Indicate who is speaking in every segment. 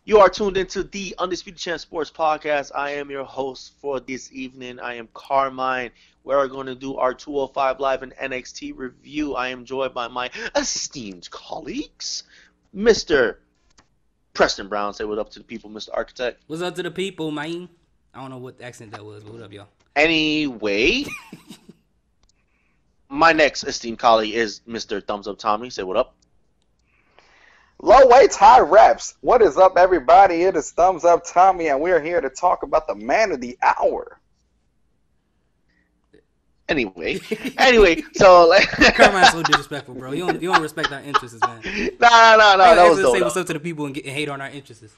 Speaker 1: You are tuned into the Undisputed Champ Sports Podcast. I am your host for this evening. I am Carmine. We're going to do our 205 Live and NXT review. I am joined by my esteemed colleagues, Mr. Preston Brown. Say what up to the people, Mr. Architect.
Speaker 2: What's up to the people, man? I don't know what accent that was, but what up, y'all?
Speaker 1: Anyway, my next esteemed colleague is Mr. Thumbs Up Tommy. Say what up.
Speaker 3: Low weights, high reps. What is up, everybody? It is Thumbs Up Tommy, and we're here to talk about the man of the hour.
Speaker 1: Anyway, so
Speaker 2: Carmine's so disrespectful, bro. You don't respect our interests, man.
Speaker 1: No. That was dope.
Speaker 2: Say what's up to the people and hate on our interests.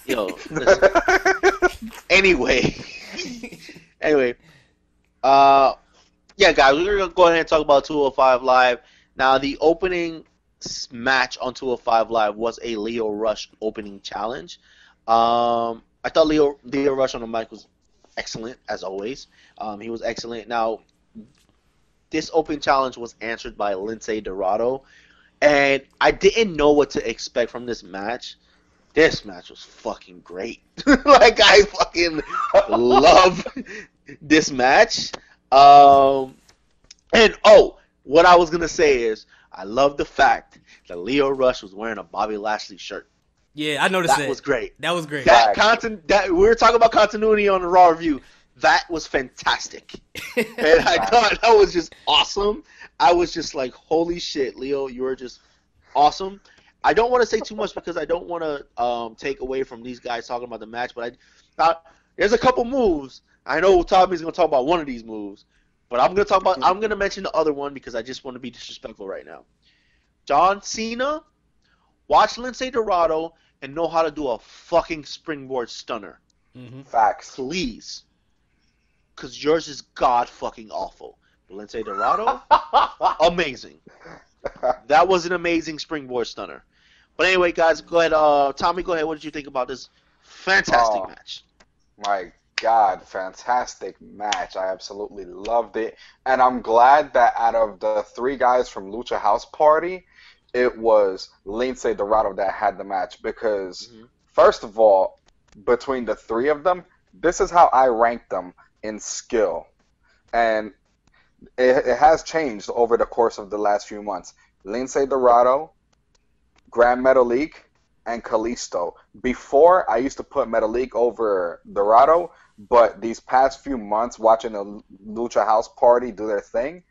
Speaker 1: Yo, listen. Anyway, yeah, guys, we're gonna go ahead and talk about 205 Live. Now, the opening match on 205 Live was a Lio Rush opening challenge. I thought Lio Rush on the mic was excellent, as always. He was excellent. Now, this opening challenge was answered by Lince Dorado, and I didn't know what to expect from this match. This match was fucking great. Like, I fucking love this match. What I was going to say is, I love the fact that Lio Rush was wearing a Bobby Lashley shirt.
Speaker 2: Yeah, I noticed that.
Speaker 1: That was great.
Speaker 2: That was great.
Speaker 1: That we were talking about continuity on the Raw review. That was fantastic. And I thought that was just awesome. I was just like, holy shit, Leo, you were just awesome. I don't want to say too much because I don't want to take away from these guys talking about the match, but there's a couple moves. I know Tommy's going to talk about one of these moves, but I'm going to mention the other one because I just want to be disrespectful right now. John Cena, watch Lince Dorado and know how to do a fucking springboard stunner.
Speaker 3: Mm-hmm. Facts.
Speaker 1: Please. Because yours is god fucking awful. But Lince Dorado, amazing. That was an amazing springboard stunner. But anyway, guys, go ahead. Tommy, go ahead. What did you think about this fantastic match?
Speaker 3: My God, fantastic match. I absolutely loved it. And I'm glad that out of the three guys from Lucha House Party, it was Lince Dorado that had the match. Because, first of all, between the three of them, this is how I rank them in skill. And it has changed over the course of the last few months. Lince Dorado, Grand Metalik, and Kalisto. Before, I used to put Metalik over Dorado, but these past few months, watching the Lucha House Party do their thing,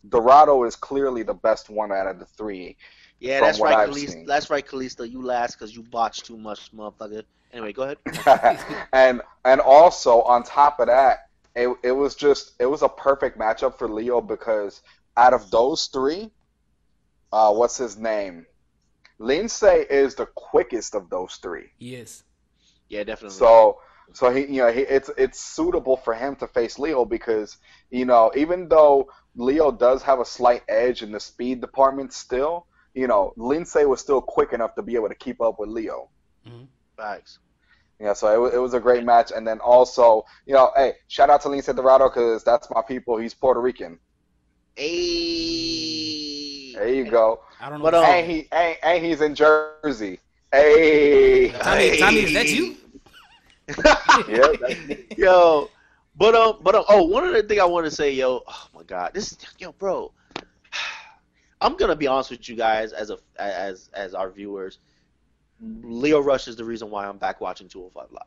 Speaker 3: Dorado is clearly the best one out of the three.
Speaker 1: Yeah, that's right, Kalisto. That's right, Kalisto. You last because you botched too much, motherfucker. Anyway, go ahead.
Speaker 3: and also, on top of that, it was a perfect matchup for Leo because out of those three, what's his name? Lince is the quickest of those three.
Speaker 2: Yes.
Speaker 1: Yeah, definitely.
Speaker 3: So it's suitable for him to face Leo because, even though Leo does have a slight edge in the speed department still, Lince was still quick enough to be able to keep up with Leo.
Speaker 2: Mm-hmm.
Speaker 1: Facts.
Speaker 3: Yeah, so it was a great match. And then also, hey, shout out to Lince Dorado because that's my people. He's Puerto Rican.
Speaker 1: Hey.
Speaker 3: There you go.
Speaker 2: I don't know.
Speaker 3: But and he's in Jersey. Hey.
Speaker 2: Tommy, is that you?
Speaker 3: Yeah, that's me.
Speaker 1: Yo, but one other thing I want to say, oh my God, bro. I'm gonna be honest with you guys as our viewers. Lio Rush is the reason why I'm back watching 205 Live,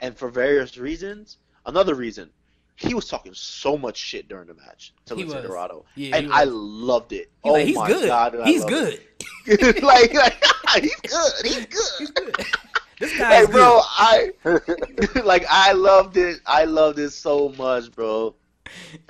Speaker 1: and for various reasons. Another reason, he was talking so much shit during the match to Lince Dorado, and I loved it.
Speaker 2: He's
Speaker 1: my
Speaker 2: good.
Speaker 1: God,
Speaker 2: he's good.
Speaker 1: like he's good. He's good.
Speaker 2: He's good. This guy's
Speaker 1: hey, bro,
Speaker 2: good.
Speaker 1: I loved it. I loved it so much, bro.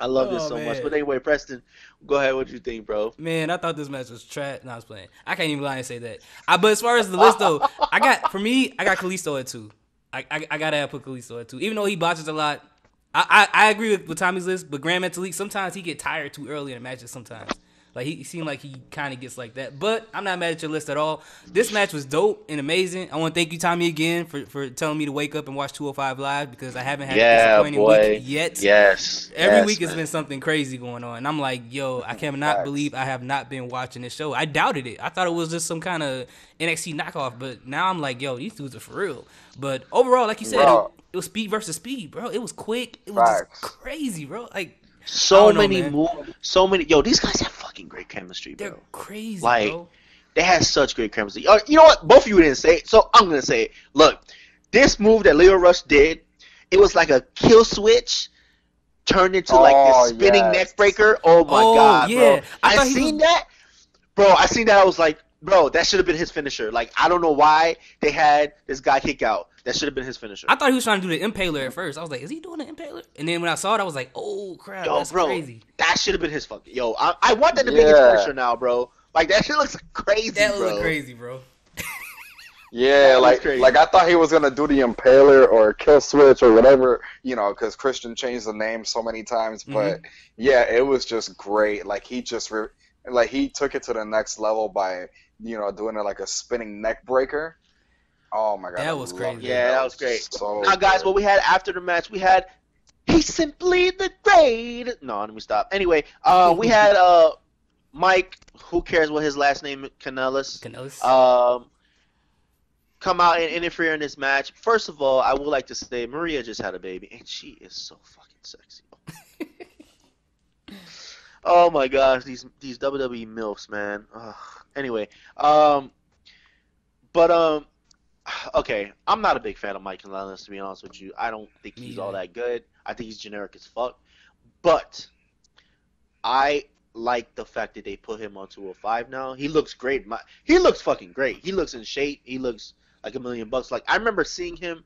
Speaker 1: I loved it so
Speaker 2: man.
Speaker 1: much. But anyway, Preston, go ahead. What you think, bro?
Speaker 2: Man, I thought this match was trash. No, I was playing. I can't even lie and say that. But as far as the list, though, I got Kalisto at 2. I gotta put Kalisto at 2. Even though he botches a lot, I agree with Tommy's list, but Grand Metalik, sometimes he get tired too early in the matches sometimes. Like he seemed like he kind of gets like that. But I'm not mad at your list at all. This match was dope and amazing. I want to thank you, Tommy, again for telling me to wake up and watch 205 Live because I haven't had a
Speaker 1: Yeah,
Speaker 2: disappointing week
Speaker 1: boy.
Speaker 2: yet.
Speaker 1: Yes.
Speaker 2: Every
Speaker 1: Yes,
Speaker 2: week has
Speaker 1: man.
Speaker 2: been something crazy going on. And I'm like, yo, I cannot
Speaker 3: Facts.
Speaker 2: believe I have not been watching this show. I doubted it. I thought it was just some kind of NXT knockoff. But now I'm like, yo, these dudes are for real. But overall, like you said,
Speaker 3: Bro,
Speaker 2: it was speed versus speed, bro. It was quick. It was just
Speaker 3: facts.
Speaker 2: crazy, bro. Like, I
Speaker 1: So
Speaker 2: don't know,
Speaker 1: many
Speaker 2: man.
Speaker 1: moves. So many. Yo, these guys have fucking great chemistry,
Speaker 2: They're
Speaker 1: bro.
Speaker 2: crazy,
Speaker 1: Like,
Speaker 2: bro.
Speaker 1: they had such great chemistry. You know what? Both of you didn't say it, so I'm gonna say it. Look, this move that Leo Rush did, it was like a kill switch turned into like
Speaker 3: Oh
Speaker 1: this spinning
Speaker 3: yes.
Speaker 1: neck breaker. Oh my
Speaker 2: Oh,
Speaker 1: god, bro!
Speaker 2: yeah. I
Speaker 1: I
Speaker 2: thought he
Speaker 1: seen
Speaker 2: was.
Speaker 1: that, bro. I seen that. I was like, bro, that should have been his finisher. Like, I don't know why they had this guy kick out. That should have been his finisher.
Speaker 2: I thought he was trying to do the impaler at first. I was like, is he doing the impaler? And then when I saw it, I was like, oh crap,
Speaker 1: Yo,
Speaker 2: that's
Speaker 1: bro,
Speaker 2: crazy.
Speaker 1: that should have been his fucking. Yo, I want that to be his
Speaker 3: Yeah.
Speaker 1: finisher now, bro. Like, that shit looks crazy,
Speaker 2: That
Speaker 1: bro.
Speaker 2: looked crazy, bro.
Speaker 3: Yeah,
Speaker 1: That was
Speaker 3: like
Speaker 1: crazy.
Speaker 3: like I thought he was gonna do the Impaler or Kill Switch or whatever, because Christian changed the name so many times. But yeah, it was just great. Like like he took it to the next level by doing it like a spinning neck breaker. Oh my god,
Speaker 2: That
Speaker 3: I
Speaker 2: was
Speaker 3: loved
Speaker 2: crazy.
Speaker 3: it.
Speaker 1: Yeah, that was great.
Speaker 3: So
Speaker 1: Now, guys,
Speaker 3: good.
Speaker 1: what we had after the match, we had he's simply the great. No, let me stop. Anyway, we had Mike. Who cares what his last name? Canellis.
Speaker 2: Canellis.
Speaker 1: Come out and interfere in this match. First of all, I would like to say Maria just had a baby, and she is so fucking sexy. Oh my gosh, these WWE milfs, man. Ugh. Anyway, but okay, I'm not a big fan of Mike Canellis, to be honest with you. I don't think
Speaker 2: Me
Speaker 1: he's all
Speaker 2: either.
Speaker 1: that good. I think he's generic as fuck. But I like the fact that they put him on 205 now. He looks great. He looks fucking great. He looks in shape. He looks like $1,000,000. Like, I remember seeing him.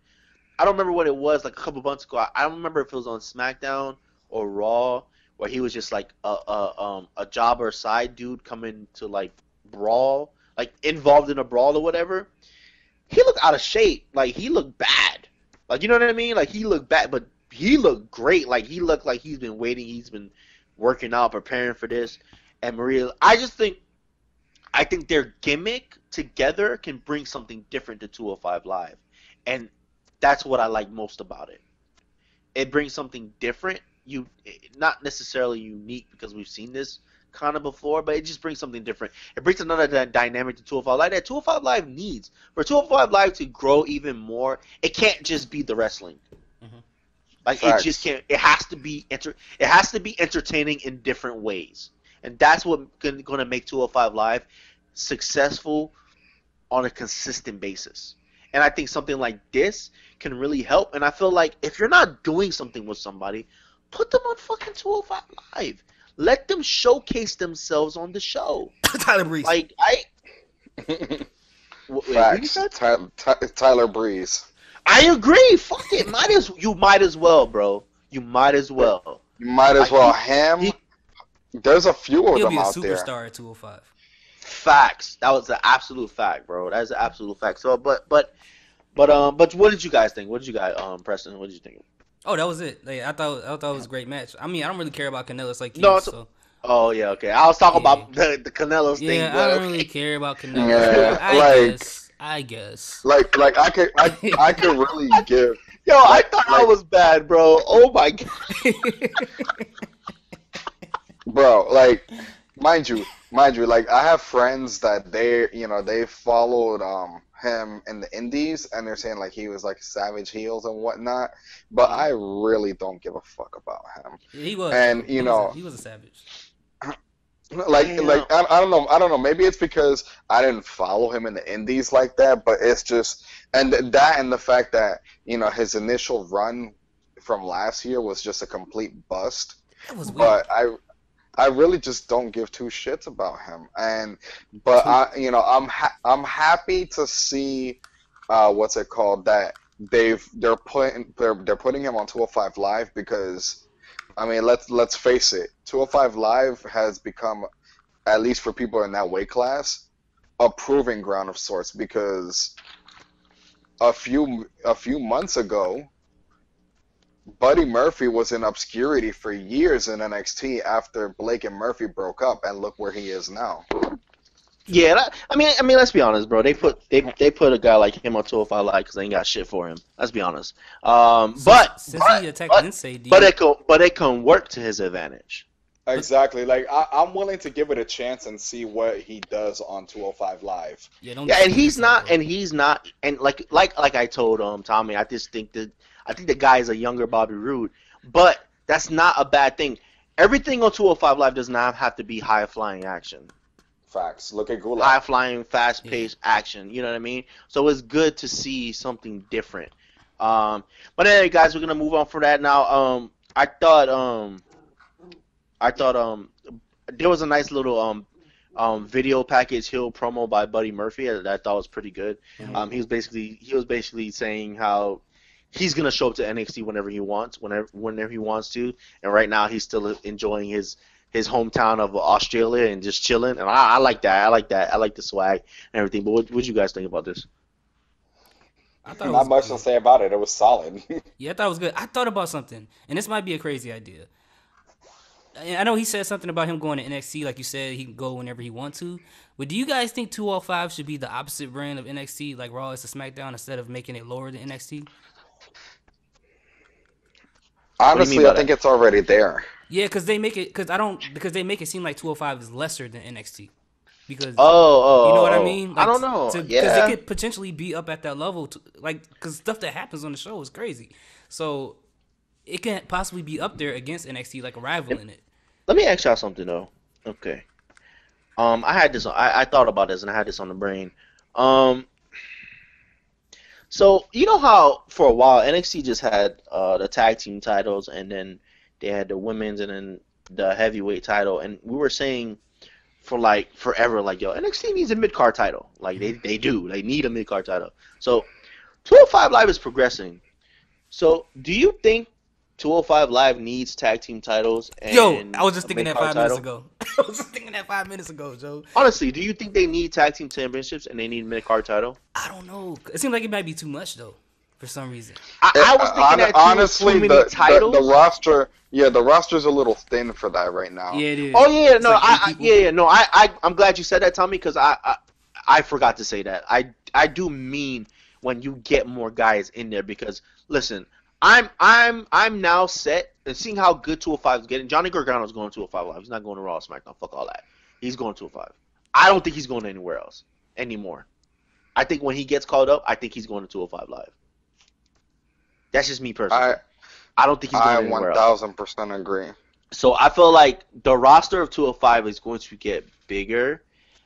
Speaker 1: I don't remember what it was, like a couple months ago. I don't remember if it was on SmackDown or Raw, where he was just like a jobber side dude coming to like brawl, like involved in a brawl or whatever. He looked out of shape. Like, he looked bad. Like, you know what I mean? Like, he looked bad, but he looked great. Like, he looked like he's been waiting. He's been working out, preparing for this. And Maria, I think their gimmick together can bring something different to 205 Live. And that's what I like most about it. It brings something different. Not necessarily unique because we've seen this kind of before, but it just brings something different. It brings another dynamic to 205 Live that 205 Live needs. For 205 Live to grow even more, it can't just be the wrestling.
Speaker 2: Mhm.
Speaker 1: Like,
Speaker 3: Facts.
Speaker 1: it just can't. It has to be It has to be entertaining in different ways, and that's what going to make 205 Live successful on a consistent basis. And I think something like this can really help. And I feel like if you're not doing something with somebody, put them on fucking 205 Live. Let them showcase themselves on the show.
Speaker 2: Tyler Breeze.
Speaker 1: Like, wait, who you
Speaker 3: Facts.
Speaker 1: said?
Speaker 3: Tyler Breeze.
Speaker 1: I agree. Fuck it. You might as well, bro. You might as well.
Speaker 3: You might as
Speaker 1: Like,
Speaker 3: well. Him.
Speaker 1: he-
Speaker 3: There's a few of
Speaker 2: He'll
Speaker 3: them
Speaker 2: be a
Speaker 3: out there.
Speaker 2: superstar at 205.
Speaker 1: Facts. That was an absolute fact, bro. That is an absolute fact. So, but what did you guys think? What did you guys, Preston? What did you think?
Speaker 2: Oh, that was it. Like, I thought it was a great match. I mean, I don't really care about Canellis like you.
Speaker 1: No, it's-
Speaker 2: So
Speaker 1: Oh yeah, okay. I was talking
Speaker 2: Yeah.
Speaker 1: about the Canelo's thing,
Speaker 2: yeah,
Speaker 1: but
Speaker 2: I don't
Speaker 1: okay.
Speaker 2: really care about Canellis.
Speaker 3: Yeah,
Speaker 2: I
Speaker 3: like-
Speaker 2: guess. I guess.
Speaker 3: Like I could really give.
Speaker 1: Yo, I thought I was bad, bro. Oh my god.
Speaker 3: Bro, like, mind you, like I have friends that they followed him in the indies and they're saying like he was like savage heels and whatnot, but I really don't give a fuck about him.
Speaker 2: He was.
Speaker 3: And,
Speaker 2: He was a savage.
Speaker 3: Like
Speaker 1: Damn.
Speaker 3: I don't know, maybe it's because I didn't follow him in the indies like that, but it's just and the fact that his initial run from last year was just a complete bust.
Speaker 2: That was weird.
Speaker 3: But I really just don't give two shits about him. But I'm happy to see what's it called, that they're putting him on 205 Live, because I mean, let's face it, 205 Live has become, at least for people in that weight class, a proving ground of sorts, because a few months ago, Buddy Murphy was in obscurity for years in NXT after Blake and Murphy broke up, and look where he is now.
Speaker 1: Yeah, I mean, let's be honest, bro. They put a guy like him on 205 Live because they ain't got shit for him. Let's be honest.
Speaker 2: Since he attacked Lindsay,
Speaker 1: But it can work to his advantage.
Speaker 3: Exactly. Like I'm willing to give it a chance and see what he does on 205 Live.
Speaker 2: Yeah, don't
Speaker 1: Yeah, and
Speaker 2: get
Speaker 1: he's
Speaker 2: yourself,
Speaker 1: not, and like I told Tommy, I think the guy is a younger Bobby Roode, but that's not a bad thing. Everything on 205 Live does not have to be high flying action.
Speaker 3: Facts. Look at
Speaker 1: High
Speaker 3: Gulak.
Speaker 1: flying, fast paced action. You know what I mean? So it's good to see something different. Um, but anyway, guys, we're gonna move on from that now. I thought there was a nice little video package Hill promo by Buddy Murphy that I thought was pretty good.
Speaker 3: Mhm.
Speaker 1: He was basically saying how he's gonna show up to NXT whenever he wants to, and right now he's still enjoying his hometown of Australia and just chilling. And I like that. I like that. I like the swag and everything. But what you guys think about this?
Speaker 2: I thought it
Speaker 3: Not
Speaker 2: was
Speaker 3: much to
Speaker 2: good.
Speaker 3: say about it. It was solid.
Speaker 2: Yeah, I thought it was good. I thought about something, and this might be a crazy idea. And I know he said something about him going to NXT, like you said, he can go whenever he wants to. But do you guys think 205 should be the opposite brand of NXT, like Raw is to SmackDown, instead of making it lower than NXT?
Speaker 1: What do you mean
Speaker 3: Honestly, I
Speaker 1: by
Speaker 3: think
Speaker 1: that?
Speaker 3: it's already there.
Speaker 2: Yeah, because they make it seem like 205 is lesser than NXT. Because
Speaker 1: Oh,
Speaker 2: you know
Speaker 1: oh,
Speaker 2: what I
Speaker 1: oh, oh.
Speaker 2: mean?
Speaker 1: I
Speaker 2: Like
Speaker 1: don't know.
Speaker 2: because it
Speaker 1: Yeah.
Speaker 2: could potentially be up at that level, like because stuff that happens on the show is crazy. So it can possibly be up there against NXT, like a rival
Speaker 1: Let
Speaker 2: in it.
Speaker 1: let me ask y'all something though. Okay. I thought about this and I had this on the brain. Um, so you know how for a while NXT just had the tag team titles and then they had the women's and then the heavyweight title, and we were saying for like forever, like, yo, NXT needs a mid card title. Like they do. They need a mid card title. So 205 Live is progressing. So do you think 205 Live needs tag team titles
Speaker 2: Yo, I
Speaker 1: and
Speaker 2: was just
Speaker 1: a
Speaker 2: thinking
Speaker 1: mid
Speaker 2: that
Speaker 1: card
Speaker 2: 5 minutes
Speaker 1: title?
Speaker 2: ago. I was just thinking that 5 minutes ago, Joe.
Speaker 1: Honestly, do you think they need tag team championships and they need mid card title?
Speaker 2: I don't know. It seems like it might be too much though, for some reason.
Speaker 1: I was thinking that too with too
Speaker 3: Honestly,
Speaker 1: many
Speaker 3: the
Speaker 1: titles.
Speaker 3: roster, yeah, the roster's a little thin for that right now.
Speaker 2: Yeah, it is.
Speaker 1: Oh yeah,
Speaker 2: It's
Speaker 1: no,
Speaker 2: like 8 people.
Speaker 1: yeah, no, I'm glad you said that, Tommy, because I forgot to say that. I do mean when you get more guys in there because listen, I'm now set and seeing how good 205 is getting. Johnny Gargano's going to 205 Live. He's not going to Raw or SmackDown. Fuck all that. He's going to 205. I don't think he's going anywhere else anymore. I think when he gets called up, I think he's going to 205 Live. That's just me personally.
Speaker 3: I
Speaker 1: I don't think he's
Speaker 3: I
Speaker 1: going anywhere else.
Speaker 3: 1000% agree.
Speaker 1: So I feel like the roster of 205 is going to get bigger,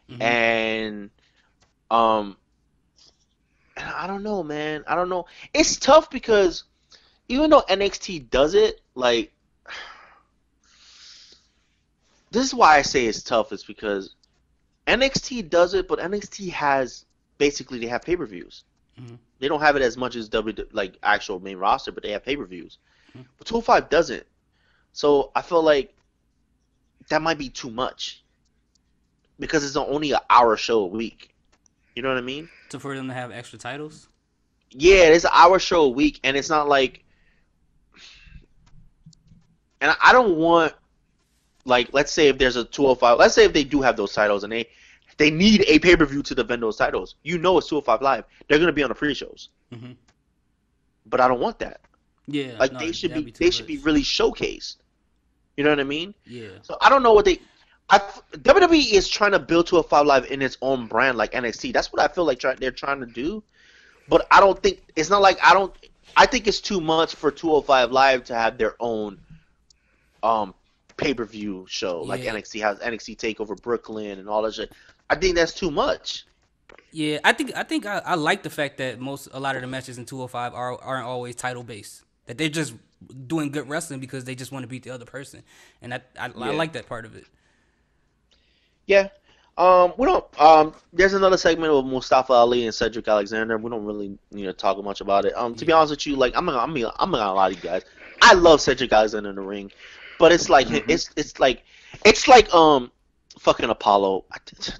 Speaker 2: Hmm.
Speaker 1: and um, and I don't know, man. I don't know. It's tough because even though NXT does it, like this is why I say it's tough. Is because NXT does it, but NXT has basically they have pay-per-views.
Speaker 2: Hmm.
Speaker 1: They don't have it as much as like actual main roster, but they have pay-per-views.
Speaker 2: Hmm.
Speaker 1: But 205 doesn't. So I feel like that might be too much because it's only an hour show a week. You know what I mean?
Speaker 2: So for them to have extra titles.
Speaker 1: Yeah, it's an hour show a week, and it's not like. And I don't want, like, let's say if there's a 205, let's say if they do have those titles and they need a pay per view to defend those titles. You know it's 205 Live. They're gonna be on the pre-shows,
Speaker 2: Hmm.
Speaker 1: but I don't want that.
Speaker 2: Yeah,
Speaker 1: Like
Speaker 2: no,
Speaker 1: they
Speaker 2: that'd be too
Speaker 1: they should be
Speaker 2: much.
Speaker 1: really showcased. You know what I mean?
Speaker 2: Yeah,
Speaker 1: So I don't know what they. WWE is trying to build 205 Live in its own brand like NXT. That's what I feel like they're trying to do. But I don't think it's not like I don't. I think it's too much for 205 Live to have their own um pay per view show like
Speaker 2: yeah,
Speaker 1: NXT has NXT Takeover Brooklyn and all that shit. I think that's too much.
Speaker 2: yeah. I like the fact that a lot of the matches in 205 aren't always title based. That they're just doing good wrestling because they just want to beat the other person, and I
Speaker 1: Yeah.
Speaker 2: like that part of it.
Speaker 1: Yeah. We don't. There's another segment with Mustafa Ali and Cedric Alexander. We don't really need to talk much about it. To be
Speaker 2: Yeah,
Speaker 1: honest with you, like I'm not gonna lie to you guys. I love Cedric Alexander in the ring, but it's like
Speaker 3: Hmm.
Speaker 1: it's like fucking Apollo.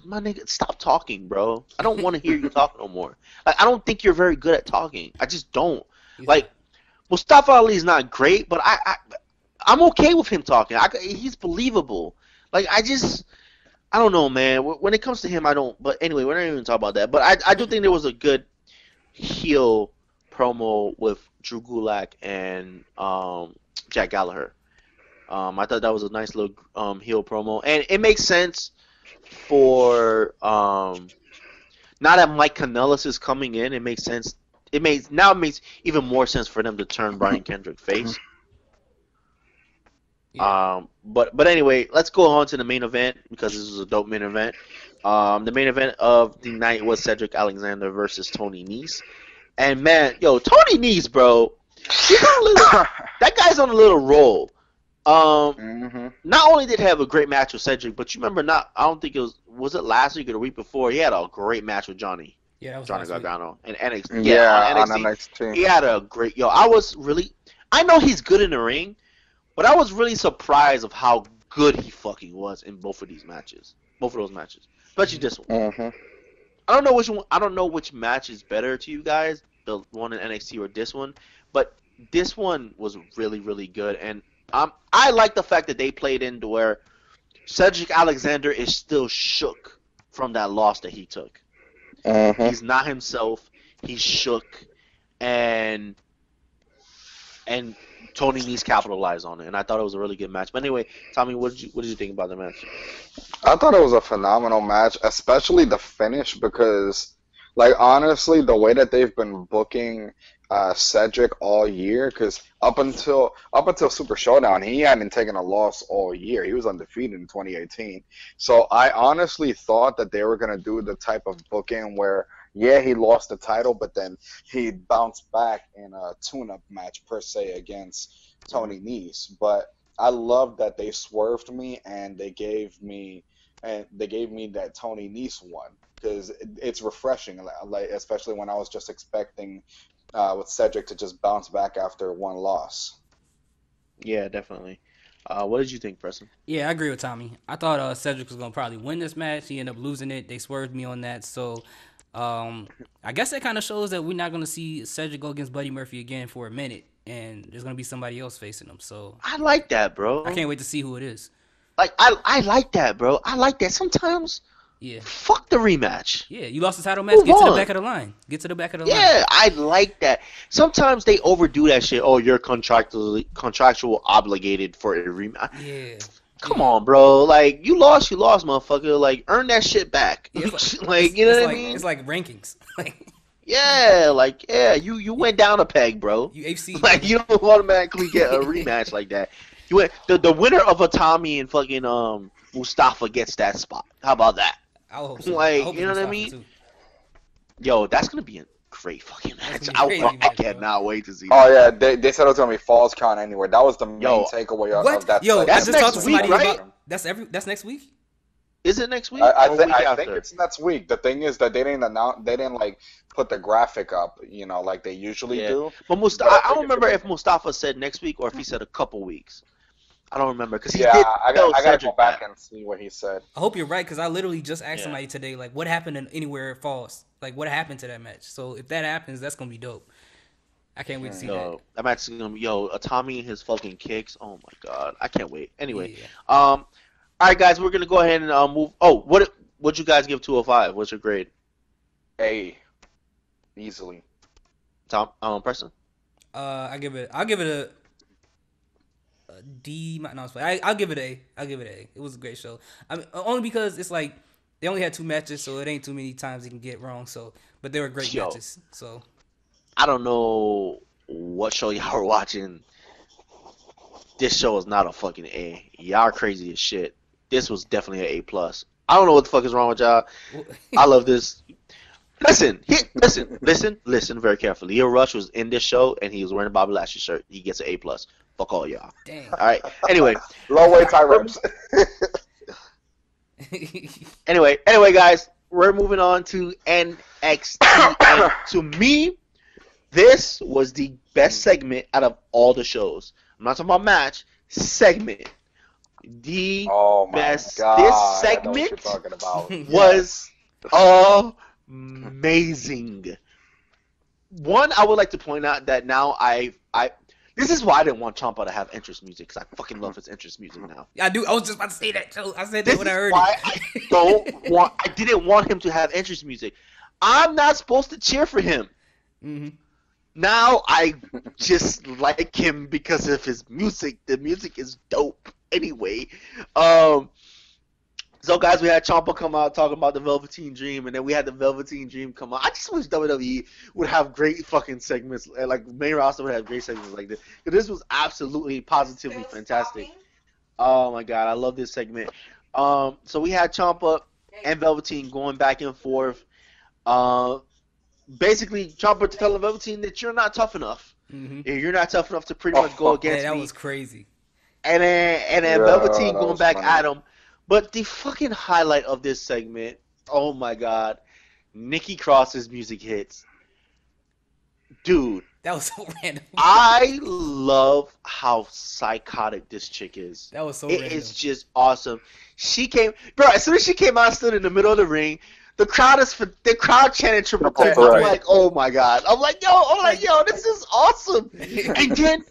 Speaker 1: My nigga, stop talking, bro. I don't want to hear you talk no more. Like I don't think you're very good at talking. I just don't.
Speaker 2: he's
Speaker 1: Like
Speaker 2: not.
Speaker 1: Mustafa Ali's not great, but I'm okay with him talking. He's believable. Like I don't know, man. When it comes to him, I don't. But anyway, we're not even talking about that. But I do think there was a good heel promo with Drew Gulak and Jack Gallagher. I thought that was a nice little heel promo, and it makes sense for now that Mike Kanellis is coming in. It makes sense. It makes even more sense for them to turn Brian Kendrick face.
Speaker 2: Yeah.
Speaker 1: But anyway, let's go on to the main event because this was a dope main event. The main event of the night was Cedric Alexander versus Tony Nese. And man, Tony Nese, bro, that guy's on a little roll. Not only did he have a great match with Cedric, but you remember I don't think was it last week or the week before? He had a great match with Johnny.
Speaker 2: Yeah, that was
Speaker 1: Johnny
Speaker 2: last week.
Speaker 1: Gargano and NXT.
Speaker 3: Yeah,
Speaker 1: on
Speaker 3: on NXT.
Speaker 1: He had a great I know he's good in the ring, but I was really surprised of how good he fucking was in both of those matches, especially this one.
Speaker 3: Mm-hmm.
Speaker 1: I don't know which one. I don't know which match is better to you guys, the one in NXT or this one, but this one was really, really good, and I like the fact that they played into where Cedric Alexander is still shook from that loss that he took.
Speaker 3: Mm-hmm.
Speaker 1: He's not himself. He's shook, and Tony Nese capitalized on it, and I thought it was a really good match. But anyway, Tommy, what did you think about the match?
Speaker 3: I thought it was a phenomenal match, especially the finish, because, like, honestly, the way that they've been booking Cedric all year, because up until Super Showdown, he hadn't taken a loss all year. He was undefeated in 2018. So I honestly thought that they were gonna do the type of booking where, yeah, he lost the title, but then he bounced back in a tune-up match per se against Tony Nese. But I love that they swerved me and they gave me that Tony Nese one, because it's refreshing, like, especially when I was just expecting with Cedric to just bounce back after one loss.
Speaker 1: Yeah, definitely. What did you think, Preston?
Speaker 2: Yeah, I agree with Tommy. I thought Cedric was gonna probably win this match. He ended up losing it. They swerved me on that. So I guess that kind of shows that we're not gonna see Cedric go against Buddy Murphy again for a minute, and there's gonna be somebody else facing him. So
Speaker 1: I like that, bro.
Speaker 2: I can't wait to see who it is.
Speaker 1: Like I like that, bro. I like that. Sometimes,
Speaker 2: Yeah.
Speaker 1: fuck the rematch.
Speaker 2: Yeah, you lost the title match.
Speaker 1: Move
Speaker 2: Get to the
Speaker 1: on.
Speaker 2: back of the line. Get to the back of the line.
Speaker 1: Yeah, I like that. Sometimes they overdo that shit. Oh, you're contractual obligated for a rematch.
Speaker 2: Yeah.
Speaker 1: Come on, bro. Like you lost, motherfucker. Like earn that shit back.
Speaker 2: Yeah, it's
Speaker 1: like you know what I mean?
Speaker 2: It's like rankings.
Speaker 1: You went down a peg, bro.
Speaker 2: You FC.
Speaker 1: Like you don't automatically get a rematch like that. You went the winner of Atami and fucking Mustafa gets that spot. How about that?
Speaker 2: I hope so.
Speaker 1: Like,
Speaker 2: I hope
Speaker 1: you know
Speaker 2: it's
Speaker 1: what I
Speaker 2: Mustafa,
Speaker 1: mean?
Speaker 2: too.
Speaker 1: Yo, that's gonna be a great fucking match.
Speaker 2: gonna be a crazy
Speaker 1: I
Speaker 2: match,
Speaker 1: cannot wait to see.
Speaker 3: Oh
Speaker 1: that.
Speaker 3: yeah, they said it was gonna be Falls Count Anywhere. That was the main takeaway
Speaker 2: What?
Speaker 3: of that.
Speaker 2: Yo,
Speaker 3: segment.
Speaker 2: I
Speaker 1: That's
Speaker 2: just talked to
Speaker 1: next
Speaker 2: somebody
Speaker 1: week, right?
Speaker 2: about that's next week.
Speaker 1: Is it next week?
Speaker 3: I
Speaker 1: or
Speaker 3: think
Speaker 1: week
Speaker 3: I think
Speaker 1: after?
Speaker 3: it's next week. The thing is that they didn't like put the graphic up, like they usually
Speaker 1: Yeah.
Speaker 3: do.
Speaker 1: But
Speaker 3: But
Speaker 1: I
Speaker 3: I
Speaker 1: don't
Speaker 3: think
Speaker 1: remember
Speaker 3: it's-
Speaker 1: if Mustafa said next week or if he said a couple weeks. I don't remember because he
Speaker 3: Yeah,
Speaker 1: did
Speaker 3: I
Speaker 1: tell
Speaker 3: gotta
Speaker 1: Cedric
Speaker 3: go back
Speaker 1: that.
Speaker 3: and see what he said.
Speaker 2: I hope you're right because I literally just asked
Speaker 1: Yeah.
Speaker 2: somebody today, like, what happened in Anywhere Falls? Like, what happened to that match? So if that happens, that's gonna be dope. I can't wait to see
Speaker 1: Yo, that match is gonna be Atami and his fucking kicks. Oh my god, I can't wait. Anyway,
Speaker 2: Yeah.
Speaker 1: all right, guys, we're gonna go ahead and move. Oh, what'd you guys give 205? What's your grade?
Speaker 3: A, easily.
Speaker 1: Tom, Preston.
Speaker 2: I'll give it a D. No, I'll give it a A. I'll give it an A. It was a great show. I mean, only because it's like they only had 2 matches, so it ain't too many times you can get wrong. So, but they were great
Speaker 1: Yo.
Speaker 2: matches. So
Speaker 1: I don't know what show y'all are watching. This show is not a fucking A. Y'all are crazy as shit. This was definitely an A plus. I don't know what the fuck is wrong with y'all. I love this. Listen very carefully. Leo Rush was in this show and he was wearing a Bobby Lashley shirt. He gets an A plus. Fuck all y'all.
Speaker 2: dang.
Speaker 1: All right. Anyway,
Speaker 3: Low weight tie reps.
Speaker 1: anyway, guys, we're moving on to NXT. And to me, this was the best segment out of all the shows. I'm not talking about match, segment. The
Speaker 3: Oh my
Speaker 1: best.
Speaker 3: god!
Speaker 1: This
Speaker 3: I know what you're
Speaker 1: segment
Speaker 3: talking about.
Speaker 1: was amazing. One, I would like to point out that now I I this is why I didn't want Ciampa to have entrance music because I fucking love his entrance music now.
Speaker 2: I do. I was just about to say that too. I said that
Speaker 1: This
Speaker 2: when I
Speaker 1: is
Speaker 2: heard
Speaker 1: why
Speaker 2: it.
Speaker 1: I didn't want him to have entrance music. I'm not supposed to cheer for him.
Speaker 2: Mm-hmm.
Speaker 1: Now I just like him because of his music. The music is dope anyway. So guys, we had Ciampa come out talking about the Velveteen Dream, and then we had the Velveteen Dream come out. I just wish WWE would have great fucking segments, like main roster would have great segments like this. Because this was absolutely, positively fantastic. Oh my god, I love this segment. So we had Ciampa and Velveteen going back and forth. Basically, Ciampa telling Velveteen that you're not tough enough.
Speaker 2: Mm-hmm.
Speaker 1: You're not tough enough to pretty much go
Speaker 2: Yeah,
Speaker 1: against
Speaker 2: that
Speaker 1: me.
Speaker 2: was crazy.
Speaker 1: And then
Speaker 3: Yeah,
Speaker 1: Velveteen
Speaker 3: that
Speaker 1: going
Speaker 3: was
Speaker 1: back
Speaker 3: funny.
Speaker 1: at him. But the fucking highlight of this segment, oh my god, Nikki Cross's music hits. Dude,
Speaker 2: That was so random.
Speaker 1: I love how psychotic this chick is.
Speaker 2: That was so
Speaker 1: It
Speaker 2: random.
Speaker 1: is just awesome. She came, bro. As soon as she came out, and stood in the middle of the ring. The crowd chanted triple threat.
Speaker 3: Triple
Speaker 1: I'm
Speaker 3: threat.
Speaker 1: like, oh my god. I'm like, yo, this is awesome. And then